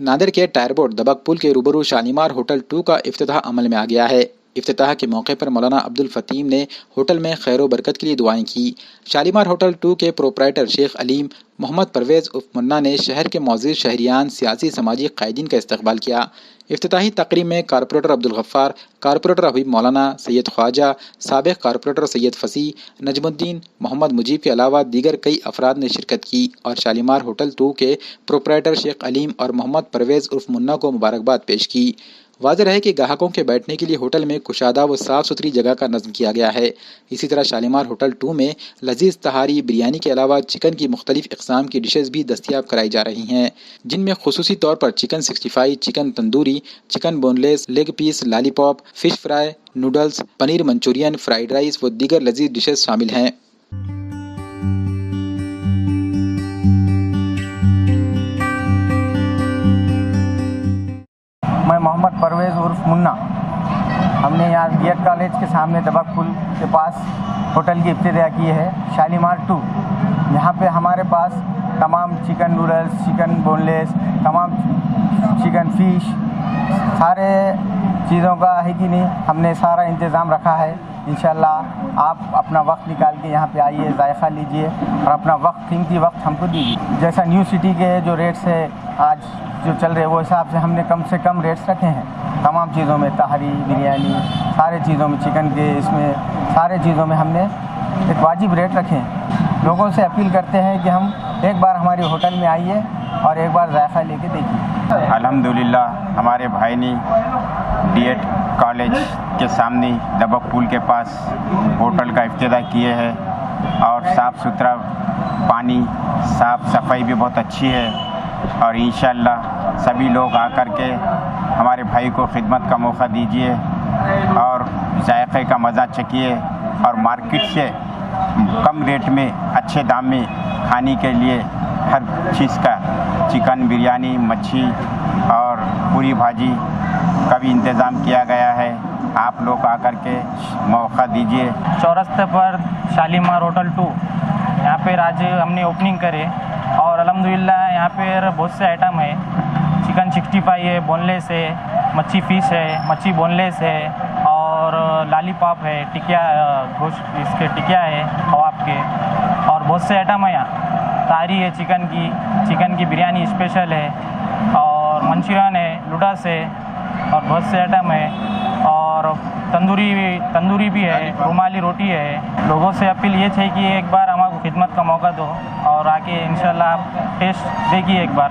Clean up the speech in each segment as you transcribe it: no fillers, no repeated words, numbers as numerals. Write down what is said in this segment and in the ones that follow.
नादिर के tyre board दबक पुल के रूबरू शालीमार होटल 2 का इफ्तिताह अमल में आ गया है। इफ्तिताह के मौके पर मौलाना अब्दुल फतीम ने होटल में खैर बरकत के लिए दुआएं की। शालीमार होटल 2 के प्रोप्राइटर शेख अलीम मोहम्मद परवेज़ उर्फ मुन्ना ने शहर के मौजूद शहरियान, सियासी समाजी कायदीन का इस्तकबाल किया। इफ्तिताही तकरीब में कारपोरेटर अब्दुल गफ्फार, कारपोरेटर हबीब मौलाना, सैयद ख्वाजा, साबिक कारपोरेटर सैयद फसी, नजमुद्दीन, मोहम्मद मुजीब के अलावा दीगर कई अफराद ने शिरकत की और शालीमार होटल 2 के प्रोप्राइटर शेख अलीम और मोहम्मद परवेज़ उर्फ मुन्ना को मुबारकबाद पेश की। वाज़ेह है कि ग्राहकों के बैठने के लिए होटल में कुशादा व साफ़ सुथरी जगह का नज़्म किया गया है। इसी तरह शालीमार होटल 2 में लजीज तहारी बिरयानी के अलावा चिकन की मुख्तलिफ इक़साम की डिशेज़ भी दस्तियाब कराई जा रही हैं, जिनमें खुसूसी तौर पर chicken 65, chicken tandoori, chicken boneless, leg piece, lollipop, fish fry, noodles, paneer Manchurian, fried rice व दीगर लजीज डिशेज़ शामिल हैं। मैं मोहम्मद परवेज़ उर्फ मुन्ना, हमने यहाँ बीएड कॉलेज के सामने दबक पुल के पास होटल की इब्तिदा की है, शालीमार 2। यहाँ पे हमारे पास तमाम चिकन नूडल्स, चिकन बोनलेस, तमाम चिकन फ़िश, सारे चीज़ों का है कि नहीं, हमने सारा इंतज़ाम रखा है। इंशाल्लाह आप अपना वक्त निकाल के यहाँ पे आइए, जायका लीजिए और अपना कीमती वक्त हमको दीजिए। जैसा न्यू सिटी के जो रेट्स है आज जो चल रहे, वो हिसाब से हमने कम से कम रेट्स रखे हैं। तमाम चीज़ों में तहरी, बिरयानी, सारे चीज़ों में, चिकन के इसमें सारे चीज़ों में हमने एक वाजिब रेट रखे हैं। लोगों से अपील करते हैं कि हम एक बार हमारे होटल में आइए और एक बार जायका लेके देखिए। अल्हम्दुलिल्लाह हमारे भाई ने बीएड कॉलेज के सामने दबक पुल के पास होटल का इफ्तिताह किए है और साफ़ सुथरा पानी, साफ़ सफाई भी बहुत अच्छी है और इंशाअल्लाह सभी लोग आकर के हमारे भाई को खिदमत का मौका दीजिए और जायक़े का मज़ा चखिए और मार्केट से कम रेट में अच्छे दाम में खाने के लिए हर चीज़ का चिकन, बिरयानी, मच्छी और पूरी भाजी का भी इंतज़ाम किया गया है। आप लोग आकर के मौका दीजिए। चौरस्ते पर शालीमार होटल 2 यहाँ पर आज हमने ओपनिंग करे और अल्हम्दुलिल्लाह यहाँ पर बहुत से आइटम है। चिकन 65 है, बोनलेस है, मच्छी फ़िश है, मच्छी बोनलेस है और लॉलीपॉप है, टिकिया गोश्त इसके टिकिया है कबाब के और बहुत से आइटम है। यहाँ तारी है, चिकन की बिरयानी स्पेशल है और मंचूरियन है, नूडल्स है और बहुत से आइटम है और तंदूरी भी है, रुमाली रोटी है। लोगों से अपील ये है कि एक बार हमारे खिदमत का मौका दो और आके इंशाल्लाह आप टेस्ट देखिए एक बार,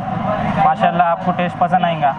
माशाल्लाह आपको टेस्ट पसंद आएगा।